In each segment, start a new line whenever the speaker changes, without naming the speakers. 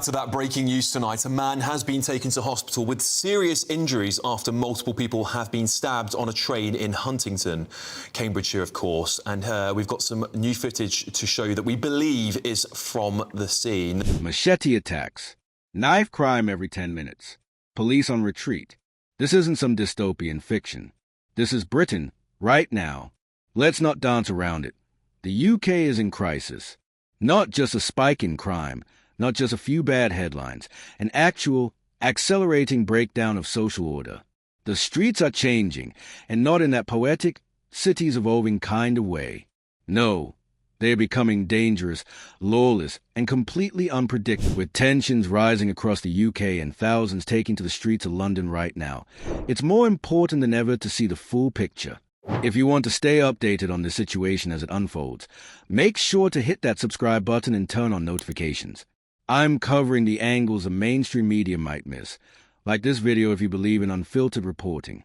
to that breaking news tonight. A man has been taken to hospital with serious injuries after multiple people have been stabbed on a train in Huntington, Cambridgeshire, of course. And we've got some new footage to show you that we believe is from the scene.
Machete attacks. Knife crime every 10 minutes. Police on retreat. This isn't some dystopian fiction. This is Britain, right now. Let's not dance around it. The UK is in crisis. Not just a spike in crime, not just a few bad headlines, an actual, accelerating breakdown of social order. The streets are changing, and not in that poetic, cities evolving kind of way. No, they're becoming dangerous, lawless, and completely unpredictable, with tensions rising across the UK and thousands taking to the streets of London right now. It's more important than ever to see the full picture. If you want to stay updated on the situation as it unfolds, make sure to hit that subscribe button and turn on notifications. I'm covering the angles the mainstream media might miss, like this video if you believe in unfiltered reporting.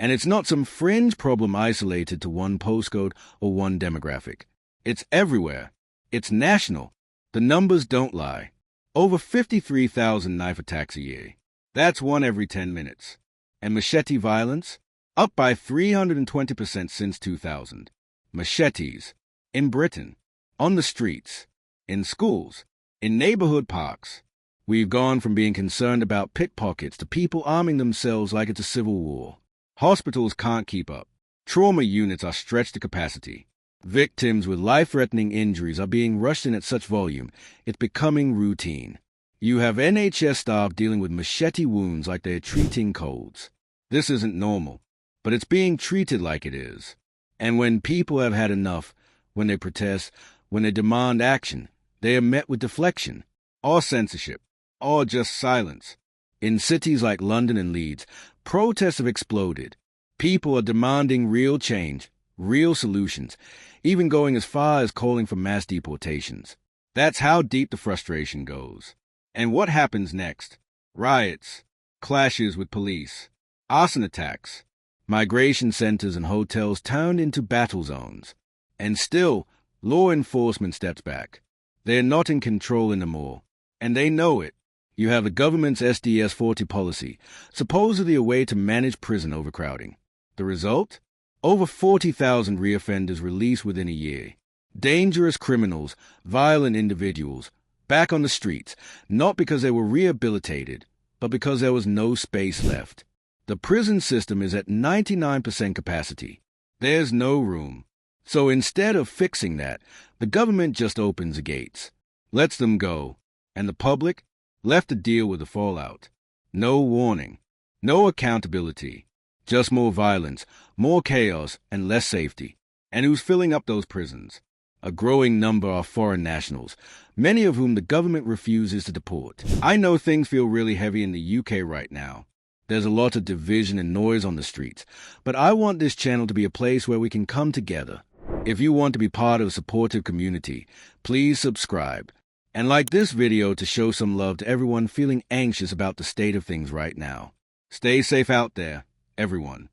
And it's not some fringe problem isolated to one postcode or one demographic. It's everywhere. It's national. The numbers don't lie. Over 53,000 knife attacks a year. That's one every 10 minutes. And machete violence? Up by 320% since 2000. Machetes. In Britain. On the streets. In schools. In neighborhood parks. We've gone from being concerned about pickpockets to people arming themselves like it's a civil war. Hospitals can't keep up. Trauma units are stretched to capacity. Victims with life-threatening injuries are being rushed in at such volume, it's becoming routine. You have NHS staff dealing with machete wounds like they're treating colds. This isn't normal. But it's being treated like it is. And when people have had enough, when they protest, when they demand action, they are met with deflection, or censorship, or just silence. In cities like London and Leeds, protests have exploded. People are demanding real change, real solutions, even going as far as calling for mass deportations. That's how deep the frustration goes. And what happens next? Riots, clashes with police, arson attacks. Migration centers and hotels turned into battle zones. And still, law enforcement steps back. They're not in control anymore. And they know it. You have the government's SDS 40 policy, supposedly a way to manage prison overcrowding. The result? Over 40,000 reoffenders released within a year. Dangerous criminals, violent individuals, back on the streets, not because they were rehabilitated, but because there was no space left. The prison system is at 99% capacity. There's no room. So instead of fixing that, the government just opens the gates, lets them go, and the public left to deal with the fallout. No warning, no accountability, just more violence, more chaos, and less safety. And who's filling up those prisons? A growing number are foreign nationals, many of whom the government refuses to deport. I know things feel really heavy in the UK right now. There's a lot of division and noise on the streets, but I want this channel to be a place where we can come together. If you want to be part of a supportive community, please subscribe. And like this video to show some love to everyone feeling anxious about the state of things right now. Stay safe out there, everyone.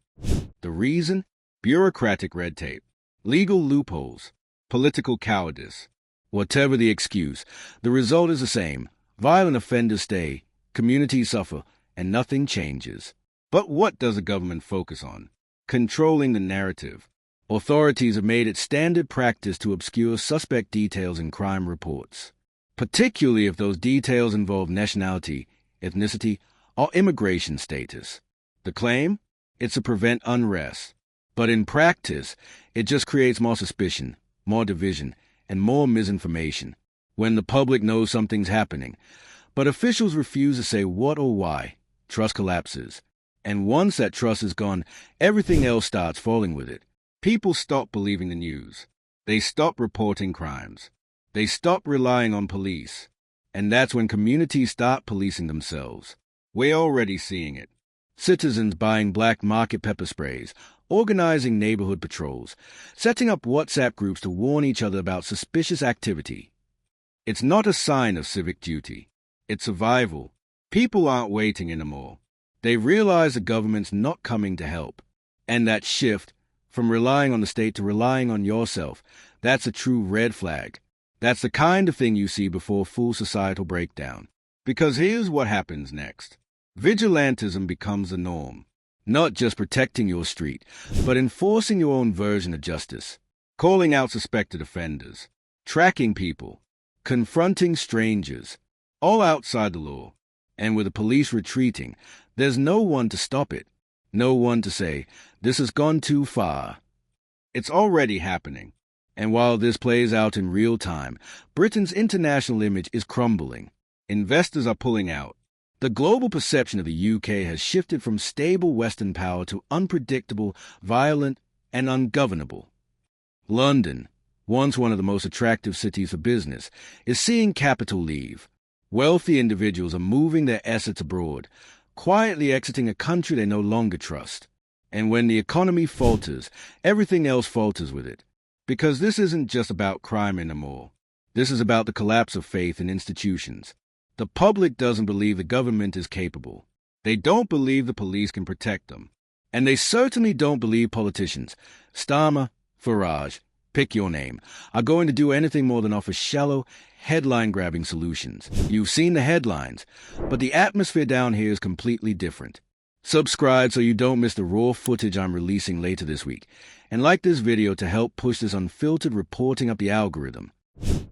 The reason? Bureaucratic red tape, legal loopholes, political cowardice. Whatever the excuse, the result is the same. Violent offenders stay, communities suffer, and nothing changes. But what does the government focus on? Controlling the narrative. Authorities have made it standard practice to obscure suspect details in crime reports, particularly if those details involve nationality, ethnicity, or immigration status. The claim? It's to prevent unrest. But in practice, it just creates more suspicion, more division, and more misinformation. When the public knows something's happening, but officials refuse to say what or why, trust collapses. And once that trust is gone, everything else starts falling with it. People stop believing the news. They stop reporting crimes. They stop relying on police. And that's when communities start policing themselves. We're already seeing it. Citizens buying black market pepper sprays, organizing neighborhood patrols, setting up WhatsApp groups to warn each other about suspicious activity. It's not a sign of civic duty. It's survival. People aren't waiting anymore. They realize the government's not coming to help. And that shift, from relying on the state to relying on yourself, that's a true red flag. That's the kind of thing you see before full societal breakdown. Because here's what happens next. Vigilantism becomes the norm. Not just protecting your street, but enforcing your own version of justice. Calling out suspected offenders. Tracking people. Confronting strangers. All outside the law. And with the police retreating, there's no one to stop it. No one to say, this has gone too far. It's already happening. And while this plays out in real time, Britain's international image is crumbling. Investors are pulling out. The global perception of the UK has shifted from stable Western power to unpredictable, violent, and ungovernable. London, once one of the most attractive cities for business, is seeing capital leave. Wealthy individuals are moving their assets abroad, quietly exiting a country they no longer trust. And when the economy falters, everything else falters with it. Because this isn't just about crime anymore. This is about the collapse of faith in institutions. The public doesn't believe the government is capable. They don't believe the police can protect them. And they certainly don't believe politicians, Starmer, Farage, pick your name, are going to do anything more than offer shallow, headline-grabbing solutions. You've seen the headlines, but the atmosphere down here is completely different. Subscribe so you don't miss the raw footage I'm releasing later this week, and like this video to help push this unfiltered reporting up the algorithm.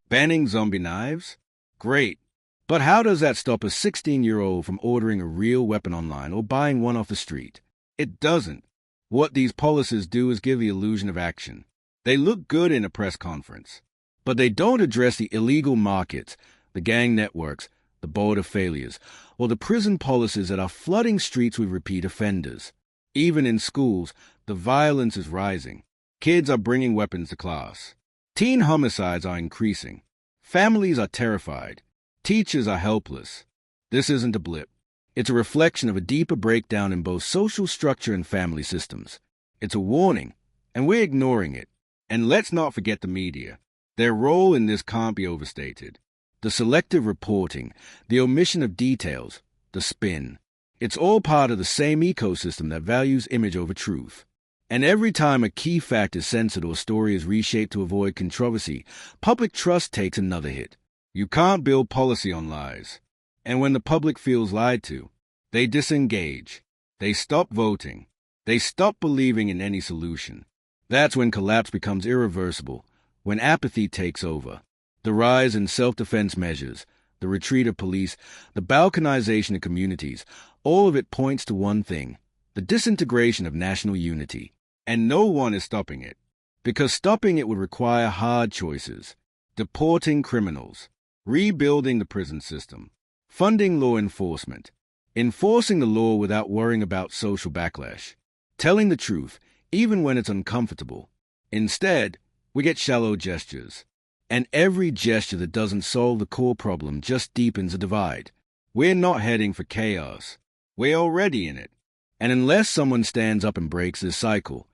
Banning zombie knives? Great. But how does that stop a 16-year-old from ordering a real weapon online or buying one off the street? It doesn't. What these policies do is give the illusion of action. They look good in a press conference, but they don't address the illegal markets, the gang networks, the border failures, or the prison policies that are flooding streets with repeat offenders. Even in schools, the violence is rising. Kids are bringing weapons to class. Teen homicides are increasing. Families are terrified. Teachers are helpless. This isn't a blip. It's a reflection of a deeper breakdown in both social structure and family systems. It's a warning, and we're ignoring it. And let's not forget the media. Their role in this can't be overstated. The selective reporting, the omission of details, the spin. It's all part of the same ecosystem that values image over truth. And every time a key fact is censored or a story is reshaped to avoid controversy, public trust takes another hit. You can't build policy on lies. And when the public feels lied to, they disengage. They stop voting. They stop believing in any solution. That's when collapse becomes irreversible, when apathy takes over. The rise in self-defense measures, the retreat of police, the balkanization of communities, all of it points to one thing, the disintegration of national unity. And no one is stopping it, because stopping it would require hard choices. Deporting criminals, rebuilding the prison system, funding law enforcement, enforcing the law without worrying about social backlash, telling the truth even when it's uncomfortable. Instead, we get shallow gestures. And every gesture that doesn't solve the core problem just deepens the divide. We're not heading for chaos. We're already in it. And unless someone stands up and breaks this cycle,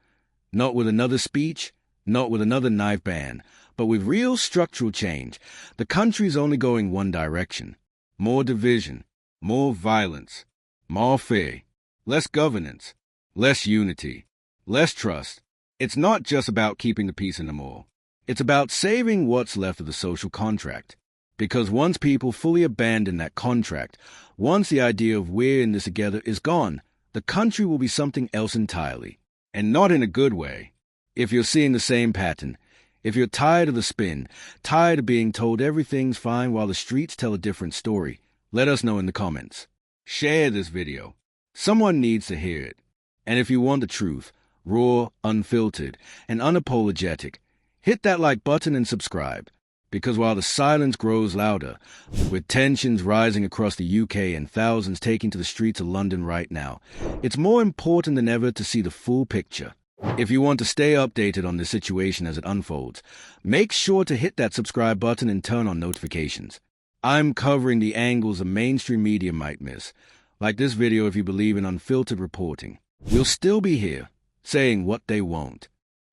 not with another speech, not with another knife ban, but with real structural change, the country's only going one direction. More division, more violence, more fear, less governance, less unity, less trust. It's not just about keeping the peace anymore. It's about saving what's left of the social contract. Because once people fully abandon that contract, once the idea of we're in this together is gone, the country will be something else entirely. And not in a good way. If you're seeing the same pattern, if you're tired of the spin, tired of being told everything's fine while the streets tell a different story, let us know in the comments. Share this video. Someone needs to hear it. And if you want the truth, raw, unfiltered, and unapologetic, hit that like button and subscribe. Because while the silence grows louder, with tensions rising across the UK and thousands taking to the streets of London right now, it's more important than ever to see the full picture. If you want to stay updated on the situation as it unfolds, make sure to hit that subscribe button and turn on notifications. I'm covering the angles the mainstream media might miss, like this video if you believe in unfiltered reporting. We'll still be here, saying what they won't.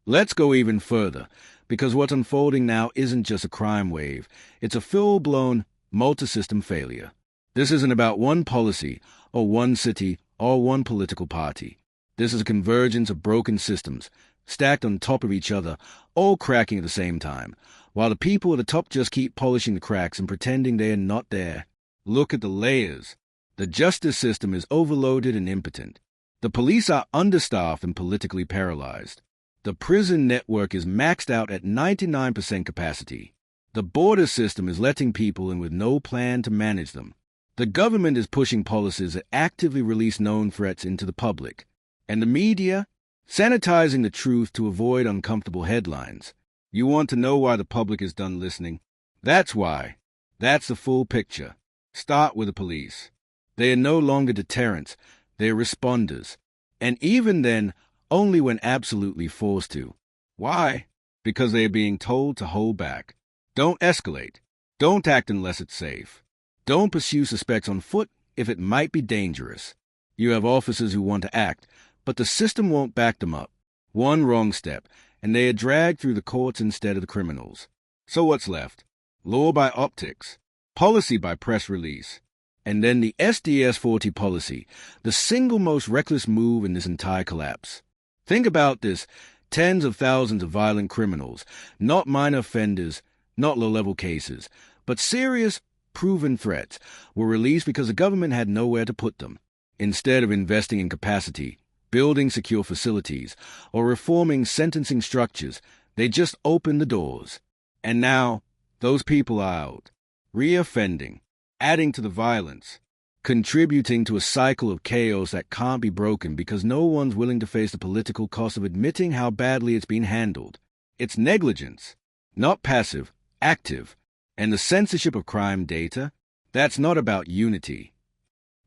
Let's go even further, because what's unfolding now isn't just a crime wave, it's a full-blown, multi-system failure. This isn't about one policy, or one city, or one political party. This is a convergence of broken systems, stacked on top of each other, all cracking at the same time, while the people at the top just keep polishing the cracks and pretending they are not there. Look at the layers. The justice system is overloaded and impotent. The police are understaffed and politically paralyzed. The prison network is maxed out at 99% capacity. The border system is letting people in with no plan to manage them. The government is pushing policies that actively release known threats into the public. And the media? Sanitizing the truth to avoid uncomfortable headlines. You want to know why the public is done listening? That's why. That's the full picture. Start with the police. They are no longer deterrents. They are responders. And even then, only when absolutely forced to. Why? Because they are being told to hold back. Don't escalate. Don't act unless it's safe. Don't pursue suspects on foot if it might be dangerous. You have officers who want to act, but the system won't back them up. One wrong step, and they are dragged through the courts instead of the criminals. So what's left? Law by optics, policy by press release, and then the SDS-40 policy, the single most reckless move in this entire collapse. Think about this. Tens of thousands of violent criminals, not minor offenders, not low-level cases, but serious, proven threats, were released because the government had nowhere to put them. Instead of investing in capacity, building secure facilities, or reforming sentencing structures, they just opened the doors. And now, those people are out, reoffending, adding to the violence, contributing to a cycle of chaos that can't be broken because no one's willing to face the political cost of admitting how badly it's been handled. It's negligence, not passive, active. And the censorship of crime data, that's not about unity.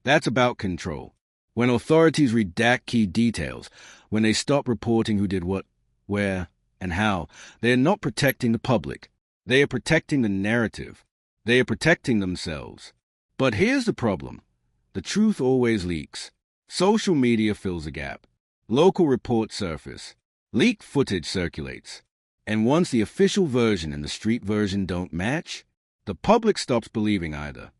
That's about control. When authorities redact key details, when they stop reporting who did what, where, and how, they are not protecting the public. They are protecting the narrative. They are protecting themselves. But here's the problem. The truth always leaks. Social media fills a gap. Local reports surface. Leaked footage circulates. And once the official version and the street version don't match, the public stops believing either.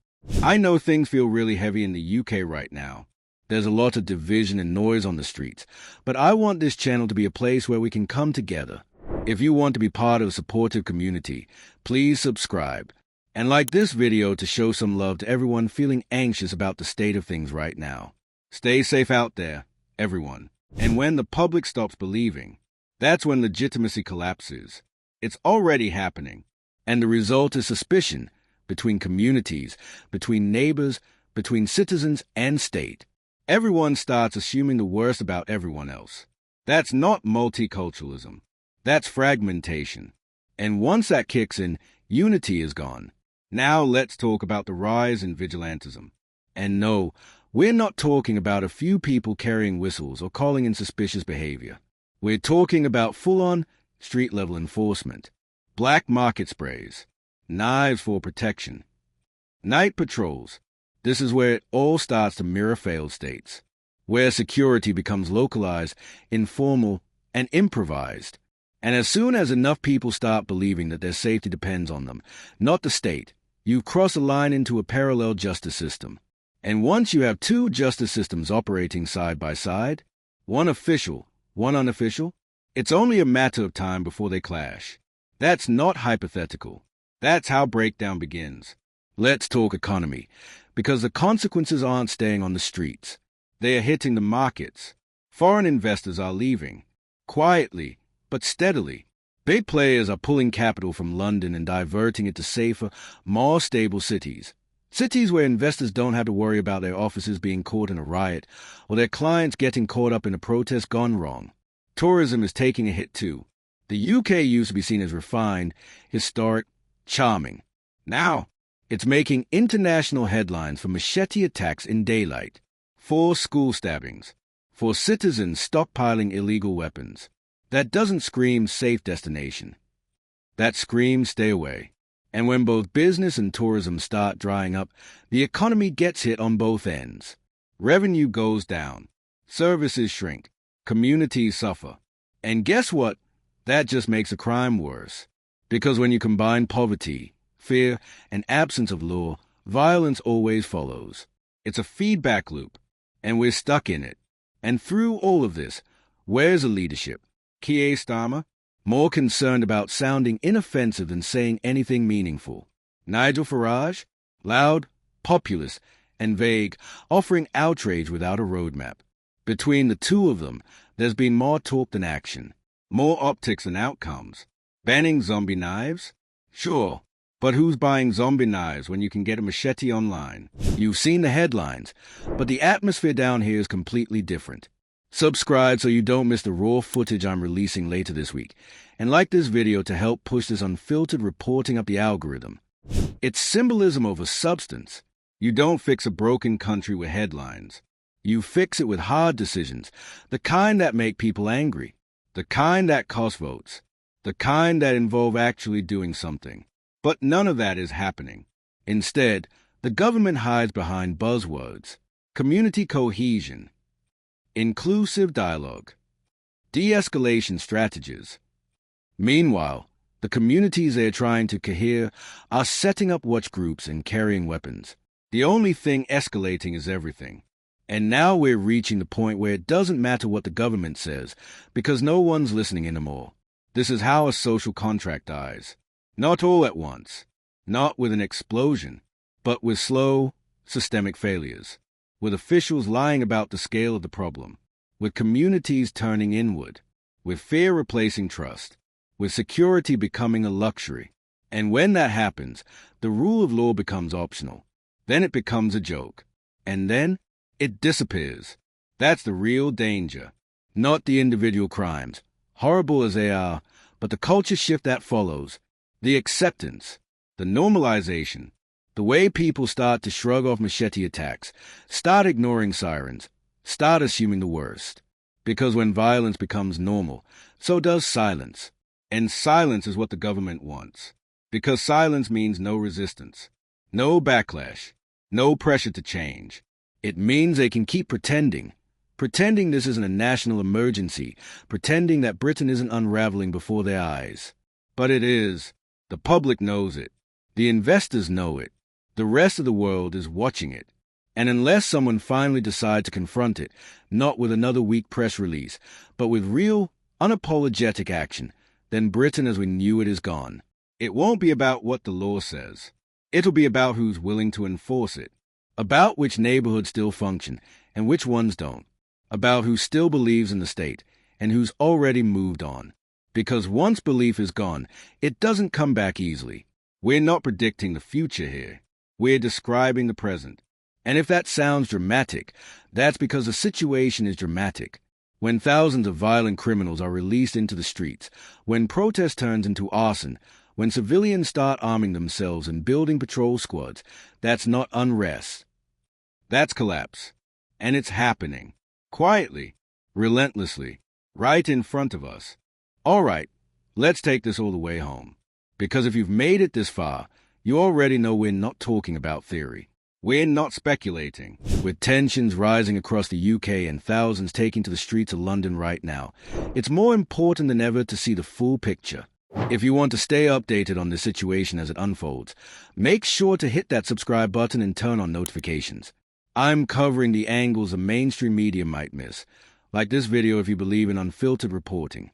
I know things feel really heavy in the UK right now. There's a lot of division and noise on the streets, but I want this channel to be a place where we can come together. If you want to be part of a supportive community, please subscribe. And like this video to show some love to everyone feeling anxious about the state of things right now. Stay safe out there, everyone. And when the public stops believing, that's when legitimacy collapses. It's already happening. And the result is suspicion between communities, between neighbors, between citizens and state. Everyone starts assuming the worst about everyone else. That's not multiculturalism. That's fragmentation. And once that kicks in, unity is gone. Now let's talk about the rise in vigilantism. And no, we're not talking about a few people carrying whistles or calling in suspicious behavior. We're talking about full-on, street-level enforcement. Black market sprays. Knives for protection. Night patrols. This is where it all starts to mirror failed states. Where security becomes localized, informal, and improvised. And as soon as enough people start believing that their safety depends on them, not the state, you've crossed a line into a parallel justice system. And once you have two justice systems operating side by side, one official, one unofficial, it's only a matter of time before they clash. That's not hypothetical. That's how breakdown begins. Let's talk economy, because the consequences aren't staying on the streets. They are hitting the markets. Foreign investors are leaving. Quietly, but steadily. Big players are pulling capital from London and diverting it to safer, more stable cities. Cities where investors don't have to worry about their offices being caught in a riot or their clients getting caught up in a protest gone wrong. Tourism is taking a hit too. The UK used to be seen as refined, historic, charming. Now, it's making international headlines for machete attacks in daylight, for school stabbings, for citizens stockpiling illegal weapons. That doesn't scream safe destination. That screams stay away. And when both business and tourism start drying up, the economy gets hit on both ends. Revenue goes down. Services shrink. Communities suffer. And guess what? That just makes a crime worse. Because when you combine poverty, fear, and absence of law, violence always follows. It's a feedback loop, and we're stuck in it. And through all of this, where's the leadership? Keir Starmer, more concerned about sounding inoffensive than saying anything meaningful. Nigel Farage, loud, populist, and vague, offering outrage without a roadmap. Between the two of them, there's been more talk than action, more optics than outcomes. Banning zombie knives? Sure, but who's buying zombie knives when you can get a machete online? You've seen the headlines, but the atmosphere down here is completely different. Subscribe so you don't miss the raw footage I'm releasing later this week, and like this video to help push this unfiltered reporting up the algorithm. It's symbolism over substance. You don't fix a broken country with headlines. You fix it with hard decisions, the kind that make people angry, the kind that cost votes, the kind that involve actually doing something. But none of that is happening. Instead, the government hides behind buzzwords: community cohesion, inclusive dialogue, de-escalation strategies. Meanwhile, the communities they're trying to cohere are setting up watch groups and carrying weapons. The only thing escalating is everything. And now we're reaching the point where it doesn't matter what the government says, because no one's listening anymore. This is how a social contract dies. Not all at once, not with an explosion, but with slow, systemic failures, with officials lying about the scale of the problem, with communities turning inward, with fear replacing trust, with security becoming a luxury. And when that happens, the rule of law becomes optional. Then it becomes a joke. And then it disappears. That's the real danger, not the individual crimes, horrible as they are, but the culture shift that follows, the acceptance, the normalization, the way people start to shrug off machete attacks, start ignoring sirens, start assuming the worst. Because when violence becomes normal, so does silence. And silence is what the government wants. Because silence means no resistance, no backlash, no pressure to change. It means they can keep pretending this isn't a national emergency, pretending that Britain isn't unraveling before their eyes. But it is. The public knows it. The investors know it. The rest of the world is watching it. And unless someone finally decides to confront it, not with another weak press release, but with real, unapologetic action, then Britain as we knew it is gone. It won't be about what the law says. It'll be about who's willing to enforce it. About which neighborhoods still function and which ones don't. About who still believes in the state and who's already moved on. Because once belief is gone, it doesn't come back easily. We're not predicting the future here. We're describing the present. And if that sounds dramatic, that's because the situation is dramatic. When thousands of violent criminals are released into the streets, when protest turns into arson, when civilians start arming themselves and building patrol squads, that's not unrest. That's collapse. And it's happening. Quietly, relentlessly, right in front of us. All right, let's take this all the way home. Because if you've made it this far, you already know we're not talking about theory. We're not speculating. With tensions rising across the UK and thousands taking to the streets of London right now, it's more important than ever to see the full picture. If you want to stay updated on the situation as it unfolds, make sure to hit that subscribe button and turn on notifications. I'm covering the angles the mainstream media might miss, like this video if you believe in unfiltered reporting.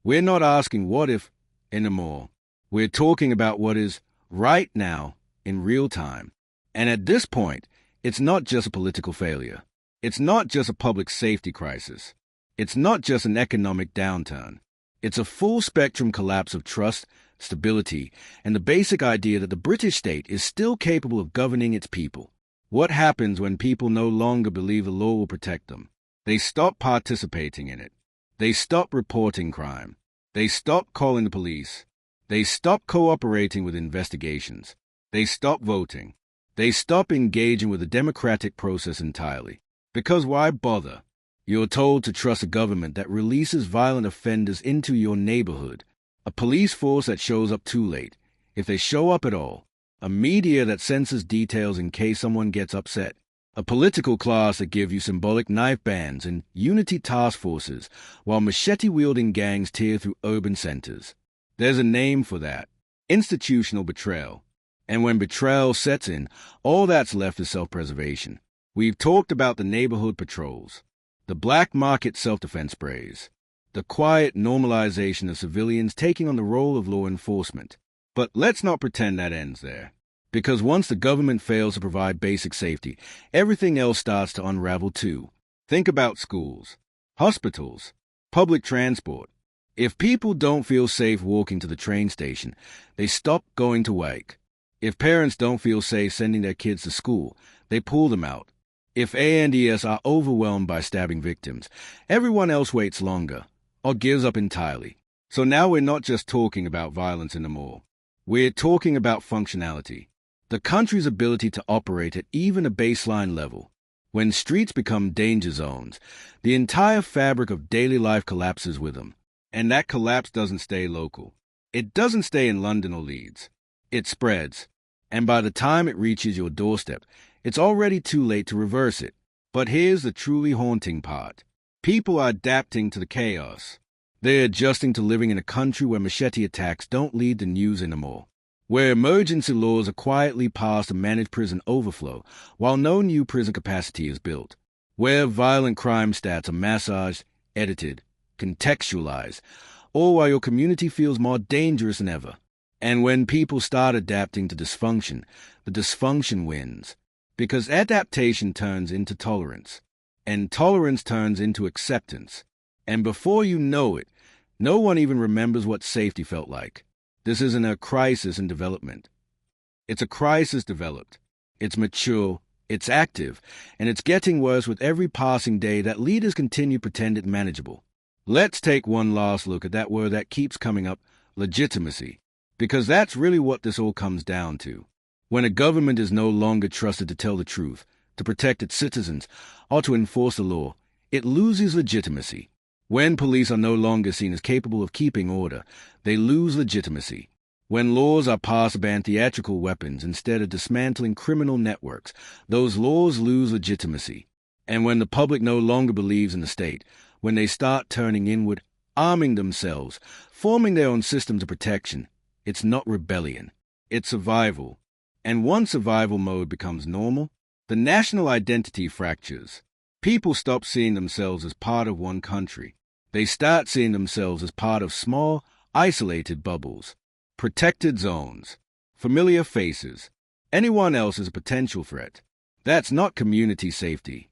We're not asking what if anymore. We're talking about what is right now in real time. And at this point, it's not just a political failure. It's not just a public safety crisis. It's not just an economic downturn. It's a full-spectrum collapse of trust, stability, and the basic idea that the British state is still capable of governing its people. What happens when people no longer believe the law will protect them? They stop participating in it. They stop reporting crime. They stop calling the police. They stop cooperating with investigations. They stop voting. They stop engaging with the democratic process entirely. Because why bother? You're told to trust a government that releases violent offenders into your neighborhood, a police force that shows up too late, if they show up at all, a media that censors details in case someone gets upset, a political class that give you symbolic knife bans and unity task forces while machete-wielding gangs tear through urban centers. There's a name for that: institutional betrayal. And when betrayal sets in, all that's left is self-preservation. We've talked about the neighborhood patrols, the black market self-defense sprays, the quiet normalization of civilians taking on the role of law enforcement. But let's not pretend that ends there. Because once the government fails to provide basic safety, everything else starts to unravel too. Think about schools, hospitals, public transport. If people don't feel safe walking to the train station, they stop going to work. If parents don't feel safe sending their kids to school, they pull them out. If ANDS are overwhelmed by stabbing victims, everyone else waits longer or gives up entirely. So now we're not just talking about violence anymore. We're talking about functionality. The country's ability to operate at even a baseline level. When streets become danger zones, the entire fabric of daily life collapses with them. And that collapse doesn't stay local. It doesn't stay in London or Leeds. It spreads. And by the time it reaches your doorstep, it's already too late to reverse it. But here's the truly haunting part. People are adapting to the chaos. They're adjusting to living in a country where machete attacks don't lead the news anymore. Where emergency laws are quietly passed to manage prison overflow, while no new prison capacity is built. Where violent crime stats are massaged, edited, contextualized, or while your community feels more dangerous than ever. And when people start adapting to dysfunction, the dysfunction wins. Because adaptation turns into tolerance, and tolerance turns into acceptance. And before you know it, no one even remembers what safety felt like. This isn't a crisis in development. It's a crisis developed. It's mature, it's active, and it's getting worse with every passing day that leaders continue to pretend it's manageable. Let's take one last look at that word that keeps coming up, legitimacy, because that's really what this all comes down to. When a government is no longer trusted to tell the truth, to protect its citizens, or to enforce the law, it loses legitimacy. When police are no longer seen as capable of keeping order, they lose legitimacy. When laws are passed to ban theatrical weapons instead of dismantling criminal networks, those laws lose legitimacy. And when the public no longer believes in the state, when they start turning inward, arming themselves, forming their own systems of protection, it's not rebellion, it's survival. And once survival mode becomes normal, the national identity fractures. People stop seeing themselves as part of one country. They start seeing themselves as part of small, isolated bubbles, protected zones, familiar faces. Anyone else is a potential threat. That's not community safety.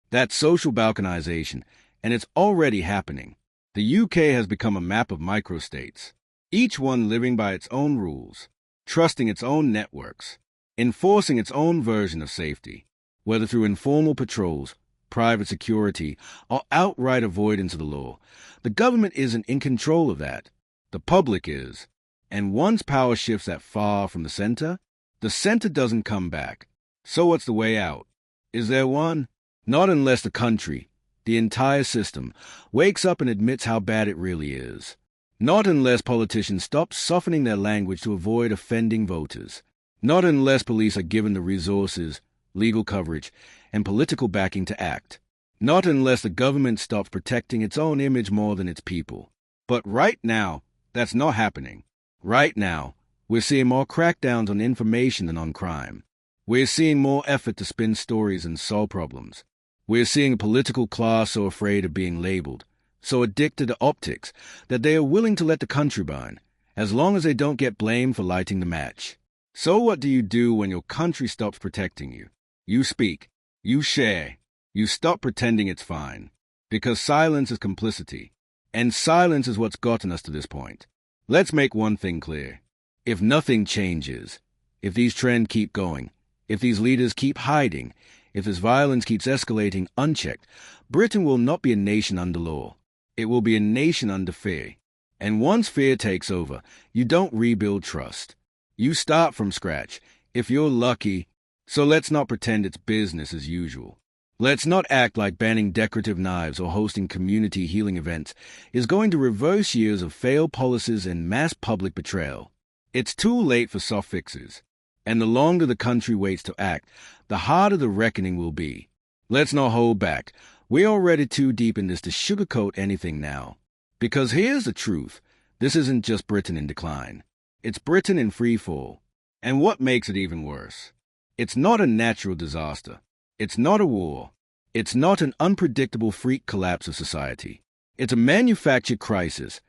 That's social balkanization, and it's already happening. The UK has become a map of microstates, each one living by its own rules, trusting its own networks, enforcing its own version of safety, whether through informal patrols, private security, or outright avoidance of the law. The government isn't in control of that. The public is. And once power shifts that far from the center doesn't come back. So what's the way out? Is there one? Not unless the country, the entire system, wakes up and admits how bad it really is. Not unless politicians stop softening their language to avoid offending voters. Not unless police are given the resources, legal coverage, and political backing to act. Not unless the government stops protecting its own image more than its people. But right now, that's not happening. Right now, we're seeing more crackdowns on information than on crime. We're seeing more effort to spin stories and solve problems. We're seeing a political class so afraid of being labeled, so addicted to optics, that they are willing to let the country burn, as long as they don't get blamed for lighting the match. So what do you do when your country stops protecting you? You speak. You share. You stop pretending it's fine. Because silence is complicity. And silence is what's gotten us to this point. Let's make one thing clear. If nothing changes, if these trends keep going, if these leaders keep hiding, if this violence keeps escalating unchecked, Britain will not be a nation under law. It will be a nation under fear. And once fear takes over, you don't rebuild trust. You start from scratch, if you're lucky. So let's not pretend it's business as usual. Let's not act like banning decorative knives or hosting community healing events is going to reverse years of failed policies and mass public betrayal. It's too late for soft fixes. And the longer the country waits to act, the harder the reckoning will be. Let's not hold back. We're already too deep in this to sugarcoat anything now. Because here's the truth. This isn't just Britain in decline. It's Britain in free fall. And what makes it even worse? It's not a natural disaster. It's not a war. It's not an unpredictable freak collapse of society. It's a manufactured crisis,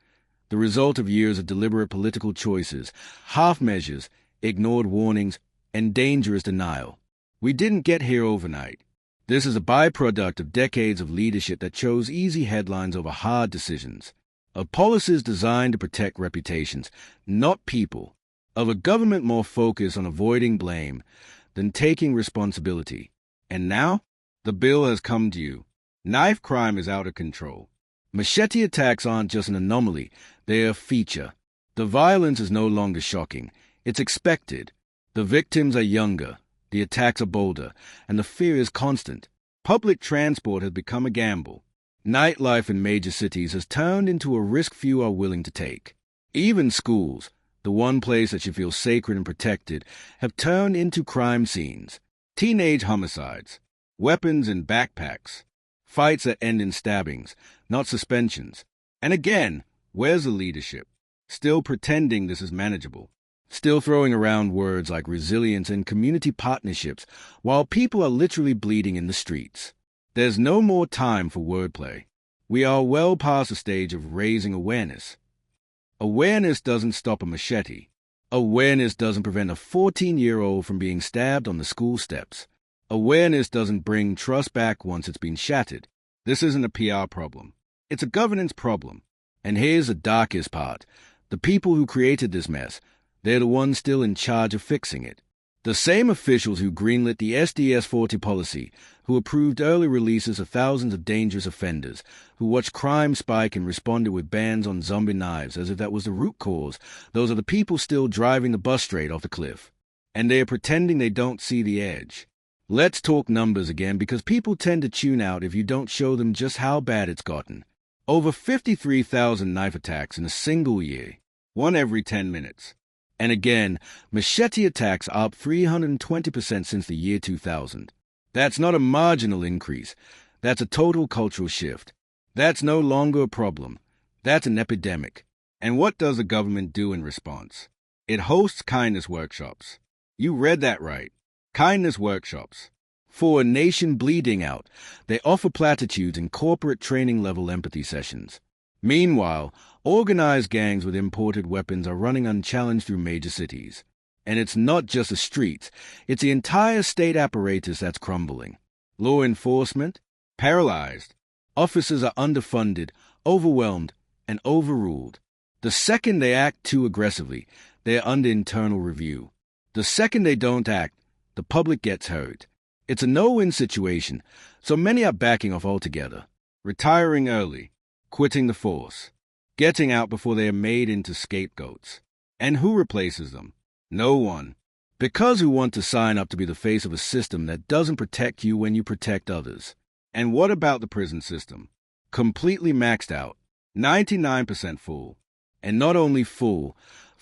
the result of years of deliberate political choices, half measures, ignored warnings, and dangerous denial. We didn't get here overnight. This is a byproduct of decades of leadership that chose easy headlines over hard decisions, of policies designed to protect reputations, not people, of a government more focused on avoiding blame than taking responsibility. And now, the bill has come due. Knife crime is out of control. Machete attacks aren't just an anomaly, they're a feature. The violence is no longer shocking. It's expected. The victims are younger, the attacks are bolder, and the fear is constant. Public transport has become a gamble. Nightlife in major cities has turned into a risk few are willing to take. Even schools, the one place that should feel sacred and protected, have turned into crime scenes. Teenage homicides, weapons in backpacks, fights that end in stabbings, not suspensions. And again, where's the leadership? Still pretending this is manageable. Still throwing around words like resilience and community partnerships while people are literally bleeding in the streets. There's no more time for wordplay. We are well past the stage of raising awareness. Awareness doesn't stop a machete. Awareness doesn't prevent a 14-year-old from being stabbed on the school steps. Awareness doesn't bring trust back once it's been shattered. This isn't a PR problem. It's a governance problem. And here's the darkest part. The people who created this mess, they're the ones still in charge of fixing it. The same officials who greenlit the SDS-40 policy, who approved early releases of thousands of dangerous offenders, who watched crime spike and responded with bans on zombie knives as if that was the root cause, those are the people still driving the bus straight off the cliff. And they are pretending they don't see the edge. Let's talk numbers again, because people tend to tune out if you don't show them just how bad it's gotten. Over 53,000 knife attacks in a single year, one every 10 minutes. And again, machete attacks are up 320% since the year 2000. That's not a marginal increase. That's a total cultural shift. That's no longer a problem. That's an epidemic. And what does the government do in response? It hosts kindness workshops. You read that right. Kindness workshops. For a nation bleeding out, they offer platitudes and corporate training-level empathy sessions. Meanwhile, organized gangs with imported weapons are running unchallenged through major cities. And it's not just the streets, it's the entire state apparatus that's crumbling. Law enforcement, paralyzed. Officers are underfunded, overwhelmed, and overruled. The second they act too aggressively, they're under internal review. The second they don't act, the public gets hurt. It's a no-win situation, so many are backing off altogether, retiring early, quitting the force, getting out before they are made into scapegoats. And who replaces them? No one. Because who want to sign up to be the face of a system that doesn't protect you when you protect others? And what about the prison system? Completely maxed out, 99% full. And not only full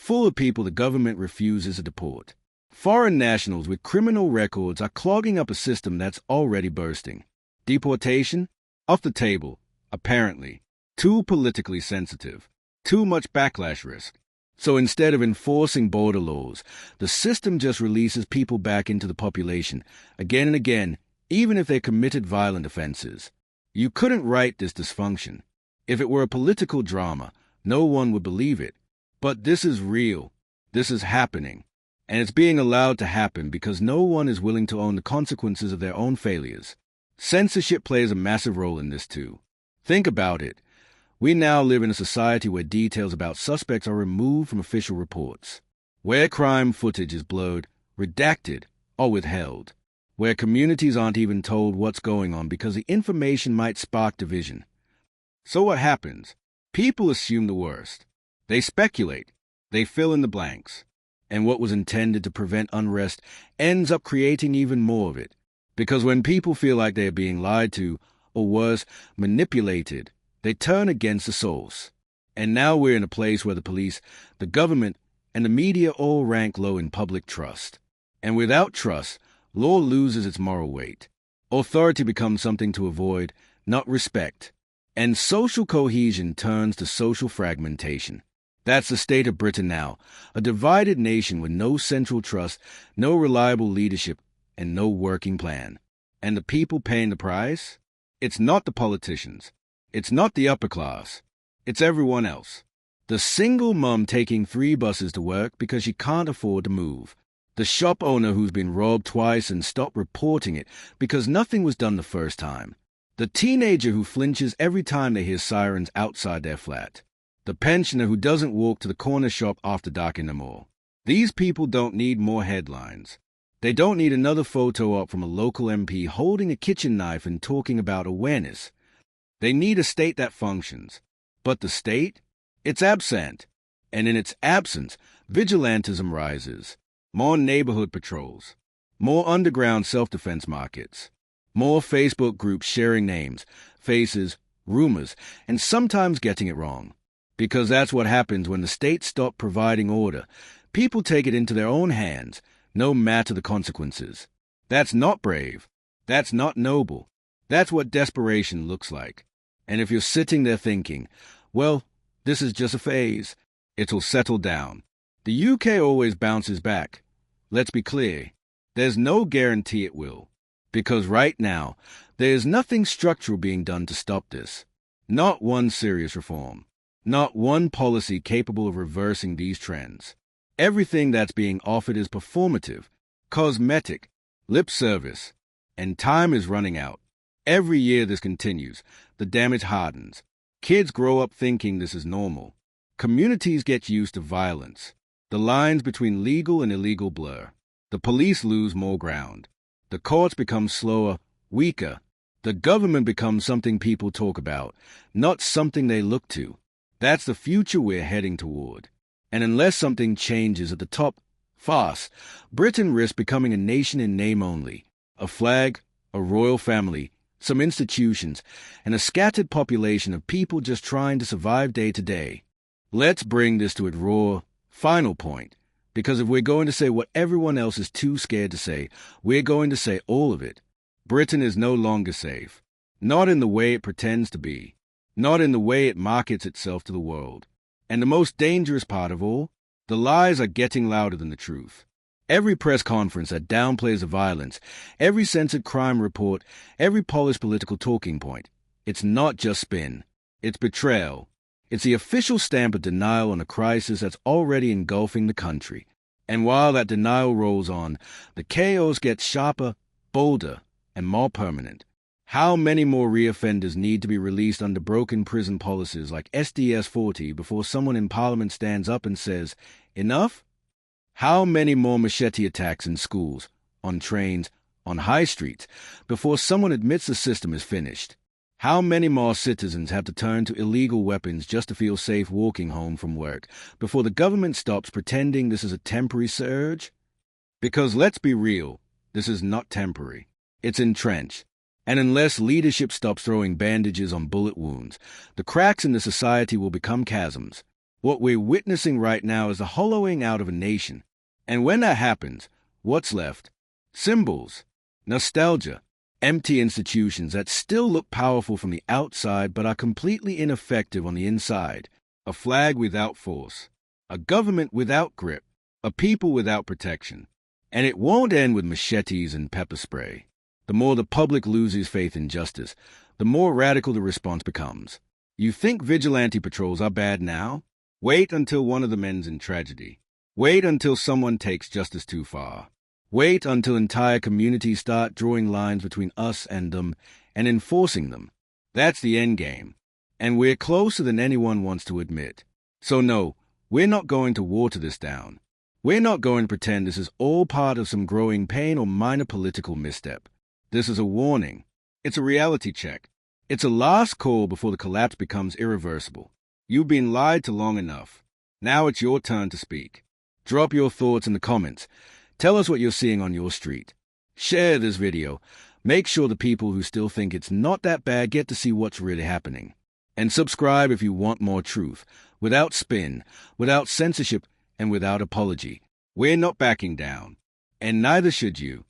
of people the government refuses to deport. Foreign nationals with criminal records are clogging up a system that's already bursting. Deportation? Off the table, apparently. Too politically sensitive. Too much backlash risk. So instead of enforcing border laws, the system just releases people back into the population, again and again, even if they committed violent offenses. You couldn't write this dysfunction. If it were a political drama, no one would believe it. But this is real. This is happening. And it's being allowed to happen because no one is willing to own the consequences of their own failures. Censorship plays a massive role in this too. Think about it. We now live in a society where details about suspects are removed from official reports, where crime footage is blurred, redacted, or withheld, where communities aren't even told what's going on because the information might spark division. So what happens? People assume the worst. They speculate. They fill in the blanks. And what was intended to prevent unrest ends up creating even more of it. Because when people feel like they are being lied to, or worse, manipulated, they turn against the source. And now we're in a place where the police, the government, and the media all rank low in public trust. And without trust, law loses its moral weight. Authority becomes something to avoid, not respect. And social cohesion turns to social fragmentation. That's the state of Britain now, a divided nation with no central trust, no reliable leadership, and no working plan. And the people paying the price? It's not the politicians. It's not the upper class. It's everyone else. The single mum taking 3 buses to work because she can't afford to move. The shop owner who's been robbed twice and stopped reporting it because nothing was done the first time. The teenager who flinches every time they hear sirens outside their flat. The pensioner who doesn't walk to the corner shop after dark in the mall. These people don't need more headlines. They don't need another photo op from a local MP holding a kitchen knife and talking about awareness. They need a state that functions. But the state? It's absent. And in its absence, vigilantism rises. More neighborhood patrols. More underground self-defense markets. More Facebook groups sharing names, faces, rumors, and sometimes getting it wrong. Because that's what happens when the state stops providing order. People take it into their own hands, no matter the consequences. That's not brave. That's not noble. That's what desperation looks like. And if you're sitting there thinking, well, this is just a phase, it'll settle down. The UK always bounces back. Let's be clear. There's no guarantee it will. Because right now, there is nothing structural being done to stop this. Not one serious reform. Not one policy capable of reversing these trends. Everything that's being offered is performative, cosmetic, lip service, and time is running out. Every year this continues, the damage hardens. Kids grow up thinking this is normal. Communities get used to violence. The lines between legal and illegal blur. The police lose more ground. The courts become slower, weaker. The government becomes something people talk about, not something they look to. That's the future we're heading toward. And unless something changes at the top, fast, Britain risks becoming a nation in name only. A flag, a royal family, some institutions, and a scattered population of people just trying to survive day to day. Let's bring this to its raw, final point. Because if we're going to say what everyone else is too scared to say, we're going to say all of it. Britain is no longer safe. Not in the way it pretends to be. Not in the way it markets itself to the world. And the most dangerous part of all, the lies are getting louder than the truth. Every press conference that downplays the violence, every censored crime report, every polished political talking point, it's not just spin. It's betrayal. It's the official stamp of denial on a crisis that's already engulfing the country. And while that denial rolls on, the chaos gets sharper, bolder, and more permanent. How many more reoffenders need to be released under broken prison policies like SDS 40 before someone in Parliament stands up and says, enough? How many more machete attacks in schools, on trains, on high streets, before someone admits the system is finished? How many more citizens have to turn to illegal weapons just to feel safe walking home from work before the government stops pretending this is a temporary surge? Because let's be real, this is not temporary. It's entrenched. And unless leadership stops throwing bandages on bullet wounds, the cracks in the society will become chasms. What we're witnessing right now is the hollowing out of a nation. And when that happens, what's left? Symbols, nostalgia, empty institutions that still look powerful from the outside but are completely ineffective on the inside. A flag without force. A government without grip. A people without protection. And it won't end with machetes and pepper spray. The more the public loses faith in justice, the more radical the response becomes. You think vigilante patrols are bad now? Wait until one of them ends in tragedy. Wait until someone takes justice too far. Wait until entire communities start drawing lines between us and them and enforcing them. That's the end game. And we're closer than anyone wants to admit. So no, we're not going to water this down. We're not going to pretend this is all part of some growing pain or minor political misstep. This is a warning. It's a reality check. It's a last call before the collapse becomes irreversible. You've been lied to long enough. Now it's your turn to speak. Drop your thoughts in the comments. Tell us what you're seeing on your street. Share this video. Make sure the people who still think it's not that bad get to see what's really happening. And subscribe if you want more truth, without spin, without censorship, and without apology. We're not backing down. And neither should you.